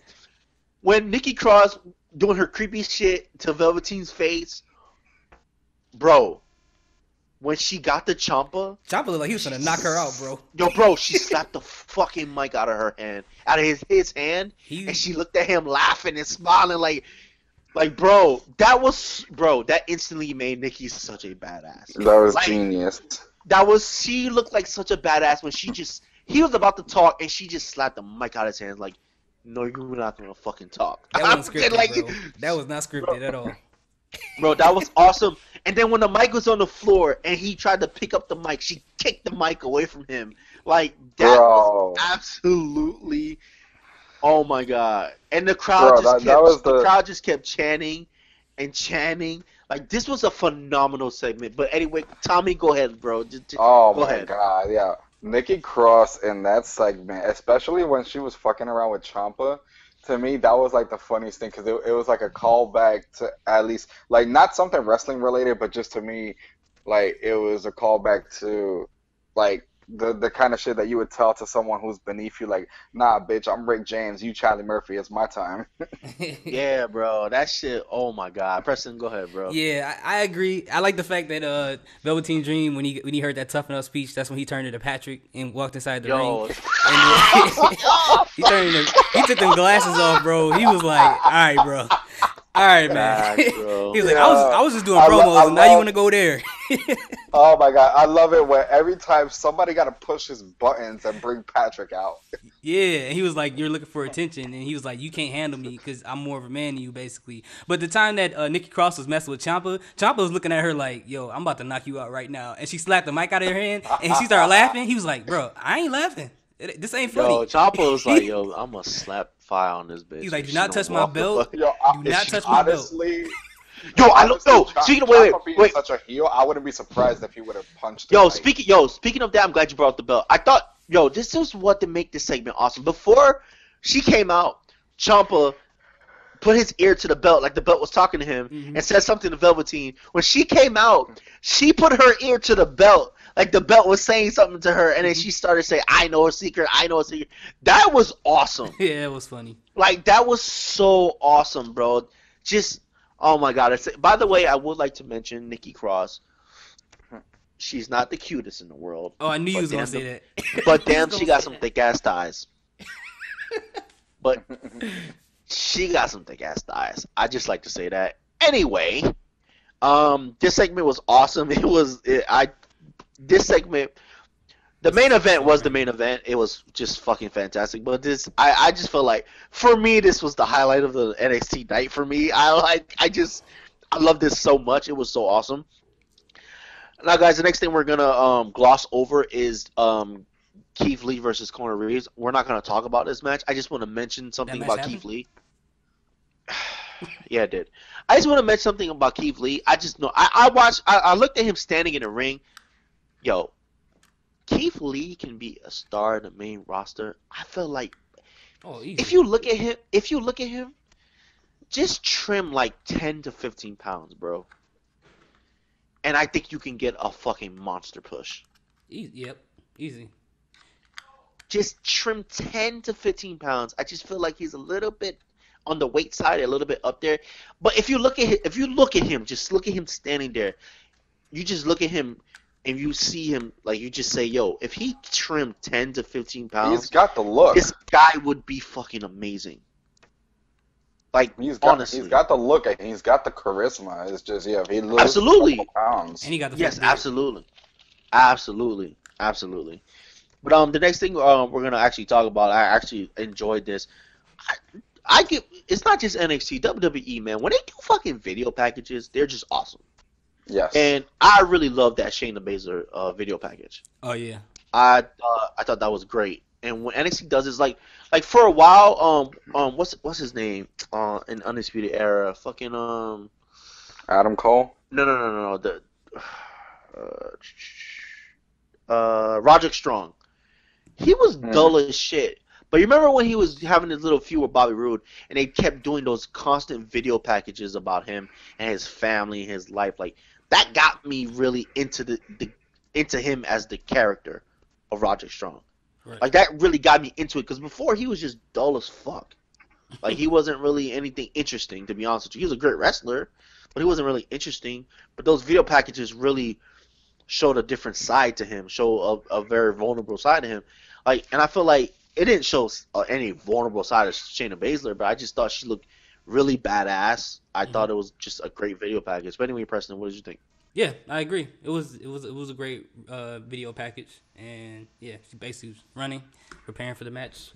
Speaker 1: when Nikki Cross doing her creepy shit to Velveteen's face, bro. When she got the Ciampa,
Speaker 2: Ciampa looked like he was gonna knock her out, bro.
Speaker 1: yo, bro, she slapped the fucking mic out of her hand, out of his hand, and she looked at him laughing and smiling like, bro, that instantly made Nikki such a badass.
Speaker 3: That was
Speaker 1: Like,
Speaker 3: genius.
Speaker 1: she looked like such a badass when he was about to talk and she just slapped the mic out of his hands like, no, you're not gonna fucking talk.
Speaker 2: That wasn't scripted,
Speaker 1: Like,
Speaker 2: bro. That was not scripted at all.
Speaker 1: bro, that was awesome. And then when the mic was on the floor and he tried to pick up the mic, she kicked the mic away from him. Like, that
Speaker 3: Bro.
Speaker 1: was absolutely, oh my god. And the crowd
Speaker 3: Bro,
Speaker 1: the crowd just kept chanting and chanting. Like, this was a phenomenal segment. But anyway, Tommy, go ahead, bro.
Speaker 3: Oh
Speaker 1: go
Speaker 3: my
Speaker 1: ahead.
Speaker 3: god, yeah. Nikki Cross in that segment, especially when she was fucking around with Ciampa, to me that was like the funniest thing because it was like a callback to at least like not something wrestling related, but just to me, like it was a callback to like the kind of shit that you would tell to someone who's beneath you, like, nah, bitch, I'm Rick James, you Charlie Murphy, it's my time.
Speaker 1: Yeah, bro. That shit, oh my god. Preston, go ahead, bro.
Speaker 2: Yeah, I agree. I like the fact that Velveteen Dream when he heard that tough enough speech, that's when he turned into Patrick and walked inside the
Speaker 1: Yo.
Speaker 2: ring. And he took them glasses off, bro. He was like, "All right, bro. All right, man."
Speaker 1: Facts, bro.
Speaker 2: He was like,
Speaker 3: Yeah.
Speaker 2: "I was just doing
Speaker 3: I
Speaker 2: promos, and now you
Speaker 3: love-
Speaker 2: want to go there."
Speaker 3: Oh my god, I love it when every time somebody got to push his buttons and bring Patrick out.
Speaker 2: Yeah, and he was like, "You're looking for attention," and he was like, "You can't handle me because I'm more of a man than you, basically." But the time that Nikki Cross was messing with Ciampa was looking at her like, "Yo, I'm about to knock you out right now," and she slapped the mic out of her hand, and she started laughing. He was like, "Bro, I ain't laughing. This ain't funny."
Speaker 1: Yo, Ciampa was like, yo, I'm gonna slap fire on this bitch.
Speaker 2: He's like, "Do
Speaker 1: She
Speaker 2: not
Speaker 1: don't
Speaker 2: touch my
Speaker 1: walk the
Speaker 2: belt.
Speaker 1: fuck-
Speaker 3: Yo,
Speaker 2: Do not
Speaker 3: if
Speaker 2: touch my belt."
Speaker 3: honestly,
Speaker 1: Yo, I look.
Speaker 3: honestly,
Speaker 1: Yo, speaking of wait,
Speaker 3: Ciampa being
Speaker 1: wait.
Speaker 3: such a heel, I wouldn't be surprised if he would have punched him.
Speaker 1: Yo,
Speaker 3: like-
Speaker 1: speaking of that, I'm glad you brought up the belt. I thought, yo, this is what to make this segment awesome. Before she came out, Ciampa put his ear to the belt, like the belt was talking to him, and said something to Velveteen. When she came out, she put her ear to the belt, like the belt was saying something to her, and then she started saying, "I know a secret. I know a secret." That was awesome.
Speaker 2: Yeah, it was funny.
Speaker 1: Like, that was so awesome, bro. Just, oh my god. By the way, I would like to mention Nikki Cross. She's not the cutest in the world.
Speaker 2: Oh, I knew you
Speaker 1: But
Speaker 2: was gonna
Speaker 1: damn,
Speaker 2: say that.
Speaker 1: But
Speaker 2: You was
Speaker 1: damn,
Speaker 2: gonna
Speaker 1: she got
Speaker 2: say
Speaker 1: some
Speaker 2: that.
Speaker 1: thick ass thighs. But she got some thick ass thighs. I just like to say that. Anyway, this segment was awesome. This segment, the main event was the main event. It was just fucking fantastic. But I just felt like, for me, this was the highlight of the NXT night. For me, I love this so much. It was so awesome. Now, guys, the next thing we're gonna gloss over is Keith Lee versus Conor Reeves. We're not gonna talk about this match. I just want to mention something
Speaker 2: match
Speaker 1: about
Speaker 2: happened?
Speaker 1: Keith Lee. Yeah, it did. I just want to mention something about Keith Lee. I just know I looked at him standing in the ring. Yo, Keith Lee can be a star in the main roster. I feel like
Speaker 2: Oh, easy.
Speaker 1: if you look at him, just trim like 10 to 15 pounds, bro. And I think you can get a fucking monster push.
Speaker 2: Yep, easy.
Speaker 1: just trim 10 to 15 pounds. I just feel like he's a little bit on the weight side, a little bit up there. But if you look at him, just look at him standing there. You just look at him and you see him like you just say, "Yo, if he trimmed 10 to 15
Speaker 3: He's
Speaker 1: pounds,
Speaker 3: got the look.
Speaker 1: this guy would be fucking amazing." Like honestly,
Speaker 3: He's got the look and he's got the charisma. It's just if he loses a
Speaker 1: absolutely.
Speaker 3: couple pounds.
Speaker 2: And he got the
Speaker 1: Yes,
Speaker 2: fake beard.
Speaker 1: absolutely. But the next thing we're gonna actually talk about, I actually enjoyed this. I, I get it's not just NXT, WWE, man. When they do fucking video packages, they're just awesome.
Speaker 3: Yes.
Speaker 1: And I really love that Shayna Baszler video package.
Speaker 2: Oh yeah.
Speaker 1: I thought that was great. And when NXT does this, like for a while, what's his name? In Undisputed Era, fucking
Speaker 3: Adam Cole.
Speaker 1: no, the Roderick Strong. He was dull as shit. But you remember when he was having his little feud with Bobby Roode, and they kept doing those constant video packages about him and his family and his life, like that got me really into into him as the character of Roderick Strong.
Speaker 2: Right.
Speaker 1: Like that really got me into it because before he was just dull as fuck. Like he wasn't really anything interesting, to be honest with you. He was a great wrestler, but he wasn't really interesting. But those video packages really showed a different side to him, show a very vulnerable side to him. Like, and I feel like it didn't show any vulnerable side of Shayna Baszler, but I just thought she looked really badass. I thought it was just a great video package. But anyway, Preston, what did you think?
Speaker 2: Yeah, I agree. It was a great video package, and yeah, she basically was running, preparing for the match.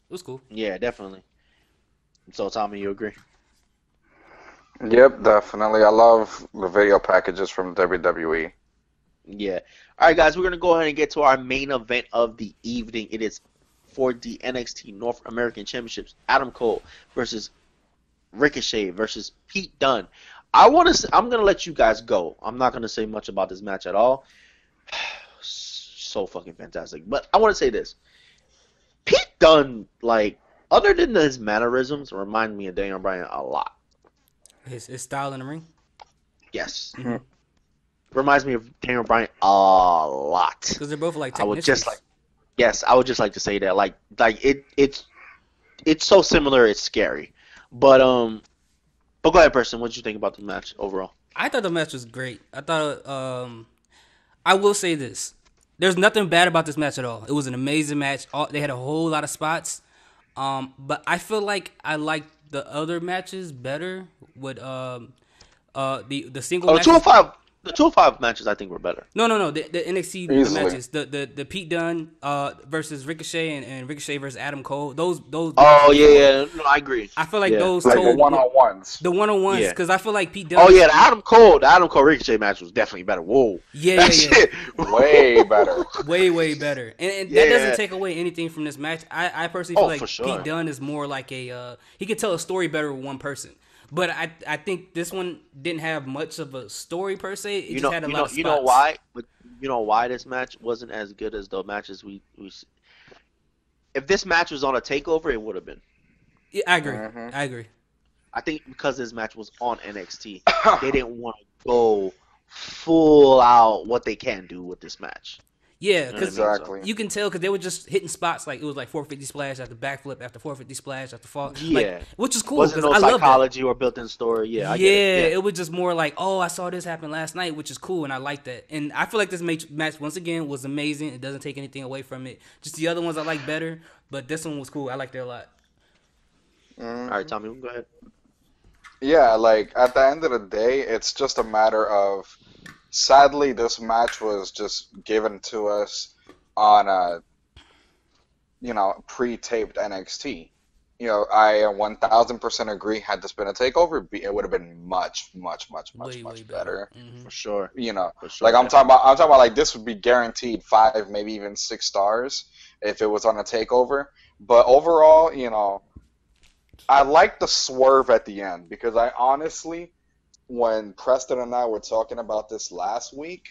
Speaker 2: It was cool.
Speaker 1: Yeah, definitely. So, Tommy, you agree?
Speaker 3: Yep, definitely. I love the video packages from WWE.
Speaker 1: Yeah. All right, guys, we're going to go ahead and get to our main event of the evening. It is for the NXT North American Championships. Adam Cole versus Ricochet versus Pete Dunne. I'm going to let you guys go. I'm not going to say much about this match at all. So fucking fantastic. But I want to say this. Pete Dunne, like, other than his mannerisms, remind me of Daniel Bryan a lot.
Speaker 2: His style in the ring.
Speaker 1: Yes.
Speaker 2: Mm-hmm.
Speaker 1: Reminds me of Daniel Bryan a lot.
Speaker 2: Because they're both like
Speaker 1: I would
Speaker 2: technicians.
Speaker 1: just like, yes, I would just like to say that, like it's so similar, it's scary. But go ahead, Preston. What did you think about the match overall?
Speaker 2: I thought the match was great. I thought I will say this. There's nothing bad about this match at all. It was an amazing match. They had a whole lot of spots. But I feel like I liked the other matches better with the single matches.
Speaker 1: 205. The 205 matches I think were better.
Speaker 2: No. The NXT the
Speaker 3: Easily.
Speaker 2: matches. The Pete Dunne versus Ricochet and Ricochet versus Adam Cole. Those.
Speaker 1: Oh yeah. No, I agree.
Speaker 2: I feel like
Speaker 1: Yeah.
Speaker 2: those
Speaker 3: Like the
Speaker 2: told
Speaker 3: one-on-ones.
Speaker 2: the one-on-ones
Speaker 1: Yeah.
Speaker 2: because I feel like Pete Dunne.
Speaker 1: Oh yeah, the Adam Cole Ricochet match was definitely better. Whoa.
Speaker 2: Yeah.
Speaker 1: That shit-
Speaker 3: Way better.
Speaker 2: Way better, and
Speaker 1: Yeah.
Speaker 2: that doesn't take away anything from this match. I personally feel like
Speaker 1: for sure.
Speaker 2: Pete Dunne is more like a he could tell a story better with one person. But I think this one didn't have much of a story per se. It just had a lot of spots.
Speaker 1: You know why? But you know why this match wasn't as good as the matches we if this match was on a takeover, it would have been.
Speaker 2: Yeah, I agree.
Speaker 3: Mhm.
Speaker 2: I agree.
Speaker 1: I think because this match was on NXT, they didn't want to go full out what they can do with this match.
Speaker 2: Yeah, because
Speaker 3: Exactly.
Speaker 2: you can tell because they were just hitting spots like it was like 450 splash after backflip after 450 splash after fall.
Speaker 1: Yeah.
Speaker 2: Like, which is cool
Speaker 1: Wasn't
Speaker 2: because
Speaker 1: no
Speaker 2: I love that.
Speaker 1: psychology or built-in story. Yeah, I
Speaker 2: Yeah,
Speaker 1: get it.
Speaker 2: it was just more like, oh, I saw this happen last night, which is cool, and I like that. And I feel like this match once again was amazing. It doesn't take anything away from it. Just the other ones I like better, but this one was cool. I liked it a lot.
Speaker 1: All right, Tommy, go ahead.
Speaker 3: Yeah, like at the end of the day, it's just a matter of sadly this match was just given to us on a pre-taped NXT. I 1000% agree. Had this been a takeover, it would have been much
Speaker 2: Way
Speaker 3: better.
Speaker 2: Mhm.
Speaker 1: For sure.
Speaker 3: For
Speaker 1: sure,
Speaker 3: like I'm talking about like this would be guaranteed 5, maybe even 6 stars if it was on a takeover. But overall, I like the swerve at the end because I honestly, when Preston and I were talking about this last week,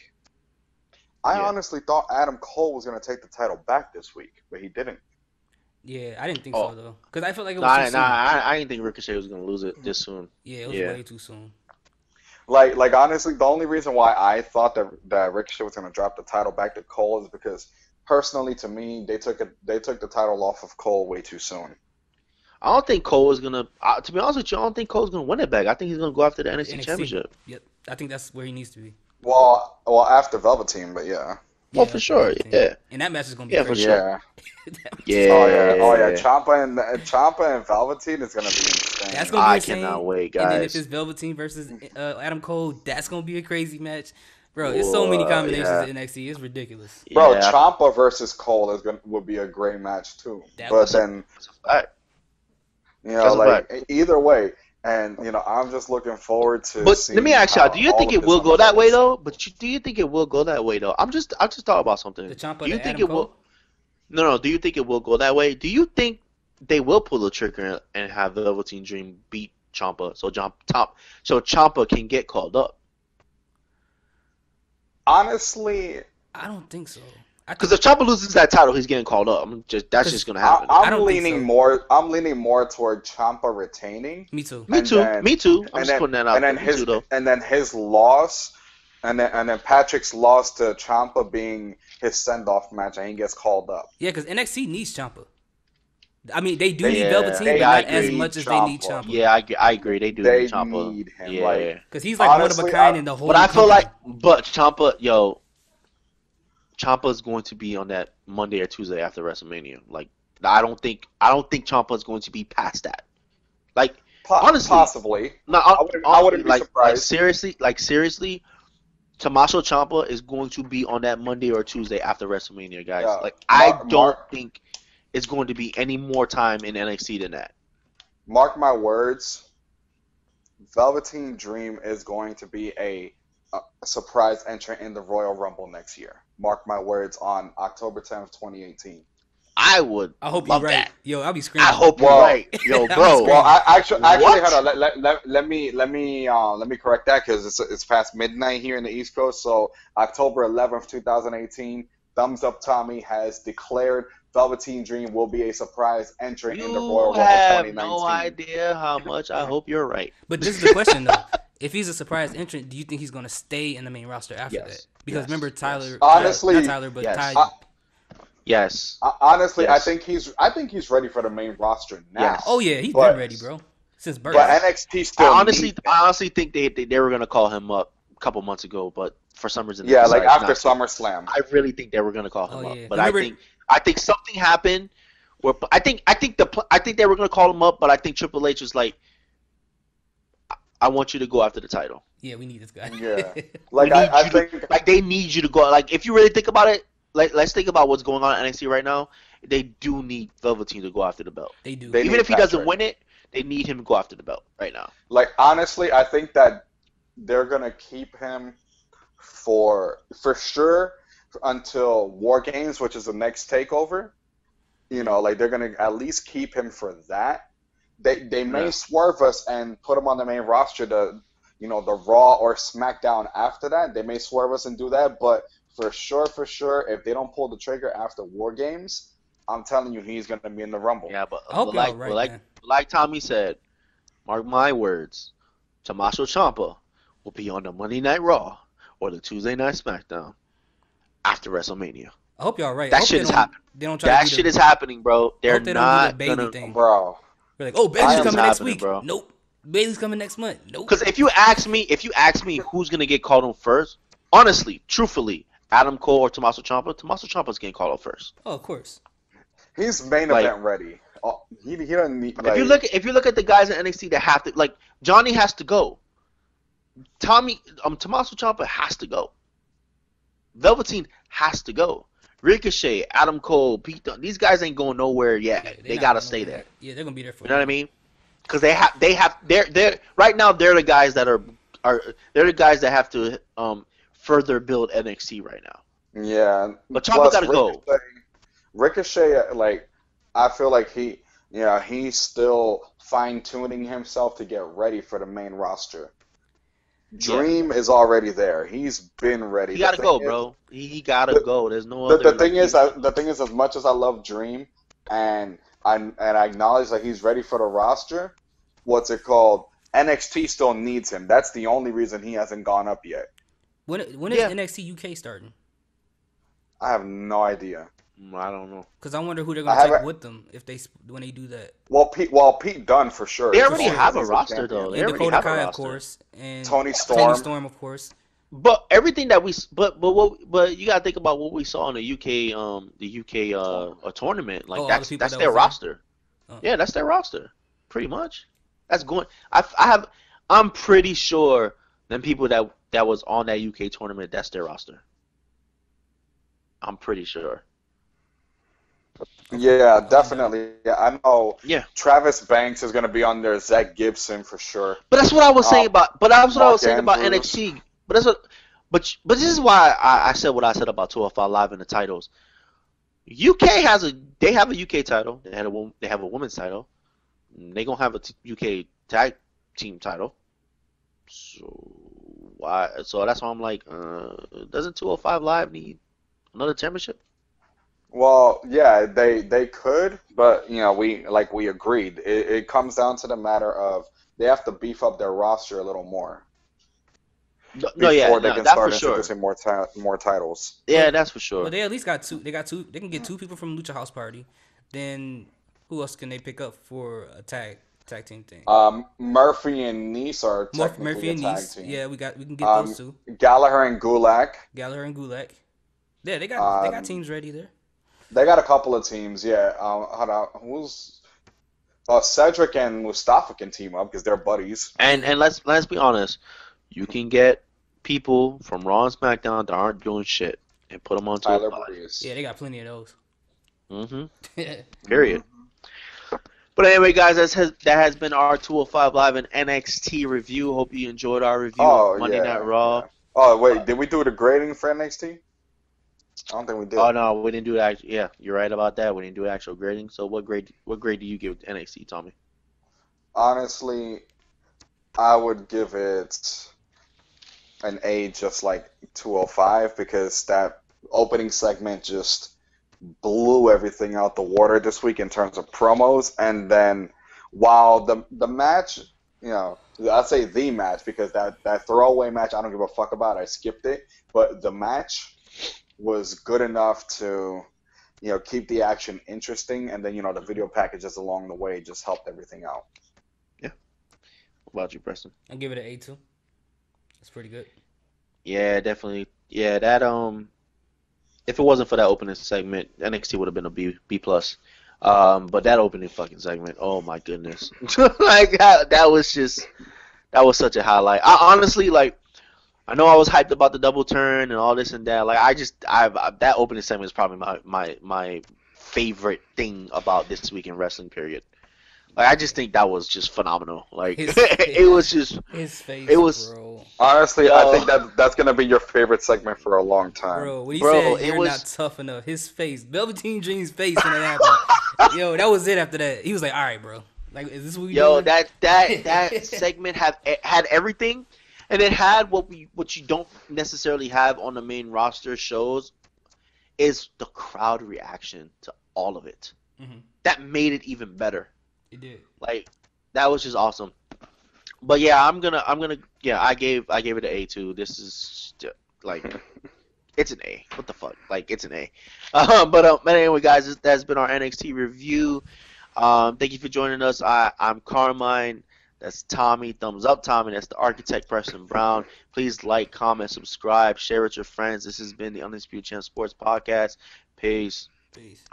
Speaker 3: I
Speaker 1: Yeah.
Speaker 3: honestly thought Adam Cole was going to take the title back this week, but he didn't.
Speaker 2: Yeah, I didn't think
Speaker 1: Oh.
Speaker 2: so though, because I felt like it
Speaker 1: Nah,
Speaker 2: was too
Speaker 1: nah,
Speaker 2: soon.
Speaker 1: I didn't think Ricochet was gonna lose it this soon.
Speaker 2: Yeah, it was
Speaker 1: Yeah.
Speaker 2: way too soon.
Speaker 3: Like honestly, the only reason why I thought that Ricochet was going to drop the title back to Cole is because personally, to me, they took the title off of Cole way too soon.
Speaker 1: I don't think Cole is gonna. To be honest with you, I don't think Cole's gonna win it back. I think he's gonna go after the NXT
Speaker 2: NXT.
Speaker 1: Championship.
Speaker 2: Yep. I think that's where he needs to be.
Speaker 3: Well, after Velveteen, but yeah.
Speaker 1: Oh,
Speaker 2: Yeah,
Speaker 1: for
Speaker 2: that's
Speaker 1: sure.
Speaker 2: Velveteen.
Speaker 1: Yeah.
Speaker 2: And that match is gonna be
Speaker 1: Yeah, for
Speaker 2: crazy.
Speaker 1: sure.
Speaker 3: Yeah.
Speaker 2: That match is-
Speaker 3: Oh yeah.
Speaker 1: Yeah.
Speaker 3: Ciampa and Velveteen is gonna be insane.
Speaker 2: That's gonna be
Speaker 1: I
Speaker 2: insane.
Speaker 1: cannot wait,
Speaker 2: And then if
Speaker 1: guys.
Speaker 2: it's Velveteen versus Adam Cole, that's gonna be a crazy match, bro. It's so many
Speaker 1: Whoa,
Speaker 2: combinations
Speaker 1: yeah.
Speaker 2: in NXT. It's ridiculous.
Speaker 3: Bro,
Speaker 1: Yeah,
Speaker 3: Ciampa versus Cole would be a great match too.
Speaker 2: That
Speaker 3: But
Speaker 2: would-
Speaker 3: then
Speaker 1: that's a fact.
Speaker 3: you know,
Speaker 1: That's a
Speaker 3: like either way, and you know, I'm just looking forward to.
Speaker 1: But
Speaker 3: seeing
Speaker 1: let me ask y'all: do you
Speaker 3: how
Speaker 1: think
Speaker 3: all
Speaker 1: it
Speaker 3: of
Speaker 1: will
Speaker 3: this
Speaker 1: go that way
Speaker 3: unfolds.
Speaker 1: though? But do you think it will go that way though? I just thought about something.
Speaker 2: The Ciampa
Speaker 1: Do you
Speaker 2: to
Speaker 1: think
Speaker 2: Adam
Speaker 1: it will?
Speaker 2: Cole.
Speaker 1: No. Do you think it will go that way? Do you think they will pull the trigger and have Velveteen Dream beat Ciampa so Ciampa can get called up?
Speaker 3: Honestly,
Speaker 2: I don't think so. I
Speaker 1: Because
Speaker 2: think,
Speaker 1: if Ciampa loses that title, he's getting called up. That's just gonna happen.
Speaker 2: I
Speaker 3: I'm
Speaker 2: don't think
Speaker 3: leaning
Speaker 2: so.
Speaker 3: more. I'm leaning more toward Ciampa retaining,
Speaker 2: me too.
Speaker 1: Me
Speaker 3: and
Speaker 1: too.
Speaker 3: then-
Speaker 1: Me too. I'm
Speaker 3: and
Speaker 1: just
Speaker 3: then
Speaker 1: putting that out
Speaker 3: and
Speaker 1: there.
Speaker 3: then
Speaker 1: Me
Speaker 3: his
Speaker 1: too, though.
Speaker 3: and then his loss, and then Patrick's loss to Ciampa being his send off match, and he gets called up.
Speaker 2: Yeah, because NXT needs Ciampa. I mean, they do
Speaker 3: They-
Speaker 2: need
Speaker 1: Yeah,
Speaker 2: Velveteen,
Speaker 3: they
Speaker 2: but not
Speaker 1: agree.
Speaker 2: as much as they need
Speaker 3: Ciampa.
Speaker 2: Ciampa.
Speaker 1: Yeah, I agree. They do
Speaker 3: They
Speaker 1: need Ciampa.
Speaker 3: need him,
Speaker 1: Yeah.
Speaker 3: like-
Speaker 2: Because he's like one of
Speaker 3: Honestly,
Speaker 2: a kind
Speaker 3: I-
Speaker 2: in the whole.
Speaker 1: But I feel
Speaker 2: company.
Speaker 1: like, Ciampa's going to be on that Monday or Tuesday after WrestleMania. Like, I don't think Ciampa's going to be past that. Like, honestly,
Speaker 3: Possibly.
Speaker 1: no,
Speaker 3: I wouldn't be
Speaker 1: like
Speaker 3: surprised.
Speaker 1: seriously, Tommaso Ciampa is going to be on that Monday or Tuesday after WrestleMania, guys.
Speaker 3: Yeah.
Speaker 1: Like, I
Speaker 3: Mark-
Speaker 1: don't think it's going to be any more time in NXT than that.
Speaker 3: Mark my words. Velveteen Dream is going to be a surprise entrant in the Royal Rumble next year. Mark my words on October 10th, 2018.
Speaker 1: I would.
Speaker 2: I hope you're
Speaker 1: love
Speaker 2: right.
Speaker 1: that.
Speaker 2: Yo, I'll be screaming.
Speaker 1: I hope you're
Speaker 3: Well-
Speaker 1: right, yo, bro.
Speaker 2: Well,
Speaker 3: Well, actually,
Speaker 1: What?
Speaker 3: hold on. Let me correct that because it's past midnight here in the East Coast. So October 11th, 2018. Thumbs Up Tommy has declared Velveteen Dream will be a surprise entrant in the Royal
Speaker 1: You
Speaker 3: Rumble
Speaker 1: have
Speaker 3: 2019.
Speaker 1: no idea how much I hope you're right.
Speaker 2: But this is the question though. If he's a surprise entrant, do you think he's going to stay in the main roster after
Speaker 1: Yes.
Speaker 2: that? Because
Speaker 1: Yes.
Speaker 2: remember Tyler,
Speaker 3: Honestly,
Speaker 2: not Tyler, but
Speaker 1: yes.
Speaker 2: Ty.
Speaker 1: Yes.
Speaker 3: Honestly,
Speaker 1: Yes.
Speaker 3: I think he's ready for the main roster now.
Speaker 1: Yes.
Speaker 2: Oh yeah, he's
Speaker 3: But-
Speaker 2: been ready, bro, since birth.
Speaker 3: But NXT still
Speaker 1: I
Speaker 3: needs him.
Speaker 1: honestly think they were gonna call him up a couple months ago, but for some reason, they
Speaker 3: Yeah, like
Speaker 1: decided
Speaker 3: after
Speaker 1: not to.
Speaker 3: SummerSlam.
Speaker 1: I really think they were gonna call him
Speaker 2: Oh,
Speaker 1: up,
Speaker 2: yeah.
Speaker 1: but
Speaker 2: Remember-
Speaker 1: I think something happened where I think they were gonna call him up, but I think Triple H was like, I want you to go after the title.
Speaker 2: Yeah, we need this guy.
Speaker 3: Yeah.
Speaker 1: We
Speaker 3: Like
Speaker 1: need
Speaker 3: I
Speaker 1: you to-
Speaker 3: think
Speaker 1: like they need you to go. Like if you really think about it, like let's think about what's going on in NXT right now. They do need Velveteen to go after the belt.
Speaker 2: They do.
Speaker 3: They
Speaker 1: Even
Speaker 3: need
Speaker 1: if he doesn't
Speaker 3: Patrick.
Speaker 1: win it, they need him to go after the belt right now.
Speaker 3: like honestly, I think that they're gonna keep him for sure until War Games, which is the next takeover. You know, like they're gonna at least keep him for that. They may
Speaker 1: Yeah.
Speaker 3: swerve us and put him on the main roster to, you know, the Raw or SmackDown after that. They may swerve us and do that, but for sure, if they don't pull the trigger after War Games, I'm telling you, he's gonna be in the Rumble.
Speaker 1: Yeah, but,
Speaker 2: I hope
Speaker 1: but
Speaker 2: y'all
Speaker 1: like,
Speaker 2: right,
Speaker 1: but like,
Speaker 2: man.
Speaker 1: like Tommy said, mark my words, Tommaso Ciampa will be on the Monday Night Raw or the Tuesday Night SmackDown after WrestleMania.
Speaker 2: I hope y'all right. I
Speaker 1: That
Speaker 2: hope
Speaker 1: shit
Speaker 2: they
Speaker 1: is
Speaker 2: don't-
Speaker 1: happening.
Speaker 2: They don't try
Speaker 1: That
Speaker 2: to do
Speaker 1: shit
Speaker 2: the,
Speaker 1: is happening, bro.
Speaker 2: I
Speaker 1: They're
Speaker 2: hope they don't do
Speaker 1: not
Speaker 2: the Bailey
Speaker 1: gonna.
Speaker 2: thing.
Speaker 3: Bro,
Speaker 2: We're like, oh,
Speaker 3: I
Speaker 2: Bailey's
Speaker 3: am
Speaker 2: coming next
Speaker 1: happening,
Speaker 2: week.
Speaker 1: bro.
Speaker 2: Nope. Bailey's coming next month. Nope.
Speaker 1: Because if you ask me who's gonna get called on first, honestly, truthfully, Adam Cole or Tommaso Ciampa's getting called on first.
Speaker 2: Oh, of course.
Speaker 3: he's main
Speaker 1: Like-
Speaker 3: event ready. Oh, he doesn't need.
Speaker 1: If you look at the guys in NXT that have to, like, Johnny has to go. Tommaso Ciampa has to go. Velveteen has to go. Ricochet, Adam Cole, Pete Dunne, these guys ain't going nowhere yet.
Speaker 2: Yeah, they're
Speaker 1: they
Speaker 2: not
Speaker 1: gotta
Speaker 2: going
Speaker 1: stay
Speaker 2: nowhere.
Speaker 1: there.
Speaker 2: Yeah, they're gonna be there for
Speaker 1: You know what I mean? Because they're right now they're the guys that are they're the guys that have to further build NXT right now.
Speaker 3: Yeah,
Speaker 1: But Ciampa
Speaker 3: plus
Speaker 1: gotta go.
Speaker 3: Ricochet, like, I feel like he's still fine tuning himself to get ready for the main roster. Dream is already there. He's been ready.
Speaker 1: He
Speaker 3: The
Speaker 1: gotta
Speaker 3: thing
Speaker 1: go,
Speaker 3: is-
Speaker 1: bro. He gotta go. There's no
Speaker 3: The,
Speaker 1: other.
Speaker 3: the thing is, the thing is, as much as I love Dream, and I acknowledge that he's ready for the roster, what's it called? NXT still needs him. That's the only reason he hasn't gone up yet.
Speaker 2: When is
Speaker 1: Yeah.
Speaker 2: NXT UK starting?
Speaker 3: I have no idea.
Speaker 1: I don't know.
Speaker 2: Because I wonder who they're
Speaker 3: I
Speaker 2: gonna take
Speaker 3: haven't.
Speaker 2: with them if when they do that.
Speaker 3: Well, Pete Dunne for sure
Speaker 1: They
Speaker 3: is
Speaker 2: For
Speaker 1: already
Speaker 3: going
Speaker 2: sure.
Speaker 3: because
Speaker 1: have a
Speaker 3: he's the
Speaker 1: roster
Speaker 3: champion.
Speaker 1: though. They
Speaker 2: And
Speaker 1: already
Speaker 2: Dakota
Speaker 1: have a
Speaker 2: Kai, of
Speaker 1: roster.
Speaker 2: course, and
Speaker 3: Tony
Speaker 2: Tony
Speaker 3: Storm.
Speaker 2: Storm, of course.
Speaker 1: But everything that but you gotta think about what we saw in the UK a
Speaker 3: Tournament.
Speaker 1: tournament.
Speaker 2: Oh,
Speaker 1: Like
Speaker 2: all the people
Speaker 1: that's
Speaker 2: that
Speaker 1: their
Speaker 2: was there.
Speaker 1: roster.
Speaker 2: Oh.
Speaker 1: Yeah, that's their roster. Pretty much. That's going. I have. I'm pretty sure them people that was on that UK tournament. That's their roster. I'm pretty sure.
Speaker 2: Okay,
Speaker 3: Yeah,
Speaker 2: I wouldn't doubt it.
Speaker 3: definitely. Yeah, I know
Speaker 1: Yeah.
Speaker 3: Travis Banks is going to be on there. Zach Gibson for sure.
Speaker 1: But that's what I was saying
Speaker 3: Um,
Speaker 1: about. But that's what I was
Speaker 3: Mark
Speaker 1: saying about
Speaker 3: Andrews.
Speaker 1: NXT. But that's what. But this is why I said what I said about 205 Live in the titles. UK they have a UK title. They have a women's title. They gonna have a UK tag team title. So why? So that's why I'm like, doesn't 205 Live need another championship?
Speaker 3: Well, yeah, they could, but we agreed. It comes down to the matter of they have to beef up their roster a little more
Speaker 1: No, no, yeah,
Speaker 3: before they
Speaker 1: no,
Speaker 3: can
Speaker 1: that's for
Speaker 3: start
Speaker 1: sure.
Speaker 3: introducing more titles.
Speaker 1: Yeah,
Speaker 2: But
Speaker 1: that's for
Speaker 2: but
Speaker 1: sure.
Speaker 2: they at least got two. They got two. They can get two people from Lucha House Party. Then who else can they pick up for a tag team thing?
Speaker 3: Murphy and Nice are technically
Speaker 2: Murphy
Speaker 3: a
Speaker 2: and
Speaker 3: tag
Speaker 2: Nice.
Speaker 3: team.
Speaker 2: Yeah, we can get those
Speaker 3: Um,
Speaker 2: two.
Speaker 3: Gallagher and Gulak.
Speaker 2: Gallagher and Gulak. Yeah, they got
Speaker 3: Um,
Speaker 2: teams ready there.
Speaker 3: they got a couple of teams. Yeah. Hold on. Who's Cedric and Mustafa can team up because they're buddies.
Speaker 1: And
Speaker 2: Yeah,
Speaker 1: and let's be honest. You can get people from Raw and SmackDown that aren't doing shit and put them on
Speaker 3: Tyler
Speaker 1: 205.
Speaker 2: yeah,
Speaker 3: Breeze.
Speaker 2: they got plenty of those.
Speaker 1: Mm-hmm.
Speaker 2: Yeah,
Speaker 1: Period.
Speaker 3: Hmm.
Speaker 1: But anyway, guys, that has been our 205 Live and NXT review. Hope you enjoyed our review of
Speaker 3: Oh
Speaker 1: Monday Night
Speaker 3: yeah,
Speaker 1: Raw.
Speaker 3: yeah. Oh
Speaker 1: Uh,
Speaker 3: wait, did we do the grading for NXT? I don't think we
Speaker 1: oh
Speaker 3: did.
Speaker 1: no, we didn't do that. Yeah, you're right about that. We didn't do actual grading. So what grade do you give NXT, Tommy?
Speaker 3: Honestly, I would give it an A, just like 205, because that opening segment just blew everything out the water this week in terms of promos. And then while the match, I'd say the match because that throwaway match I don't give a fuck about. I skipped it, but the match was good enough to keep the action interesting, and then the video packages along the way just helped everything out.
Speaker 1: Yeah. What about you, Preston?
Speaker 2: I give it an A2. It's pretty good.
Speaker 1: Yeah, definitely. Yeah, that if it wasn't for that opening segment, NXT would have been a B plus. But that opening fucking segment, oh my goodness, like that was such a highlight. I honestly like. I know I was hyped about the double turn and all this and that. Like that opening segment is probably my favorite thing about this week in wrestling. Period. Like I just think that was just phenomenal. Like
Speaker 2: His
Speaker 1: it was just
Speaker 2: his
Speaker 1: it
Speaker 2: face,
Speaker 1: was
Speaker 2: bro.
Speaker 3: Honestly, I
Speaker 1: yo
Speaker 3: think that's gonna be your favorite segment for a long time.
Speaker 2: Bro, when he
Speaker 1: bro.
Speaker 2: said
Speaker 1: It
Speaker 2: you're not
Speaker 1: was
Speaker 2: tough enough, his face, Velveteen Dream's face when it happened. Yo, that was it after that. He was like, all right, bro. Like, is this what we
Speaker 1: yo
Speaker 2: doing?
Speaker 1: that segment had everything, and it had what you don't necessarily have on the main roster shows is the crowd reaction to all of it.
Speaker 2: Hmm.
Speaker 1: That made it even better.
Speaker 2: He did.
Speaker 1: Like that was just awesome. But yeah, I'm gonna yeah, I gave it an A too. This is like it's an A. What the fuck? Like it's an A. But anyway, guys, that's been our NXT review. Thank you for joining us. I'm Carmine. That's Tommy. Thumbs up, Tommy. That's the architect, Preston Brown. Please like, comment, subscribe, share with your friends. This has been the Undisputed Champ Sports Podcast. Peace.
Speaker 2: Peace.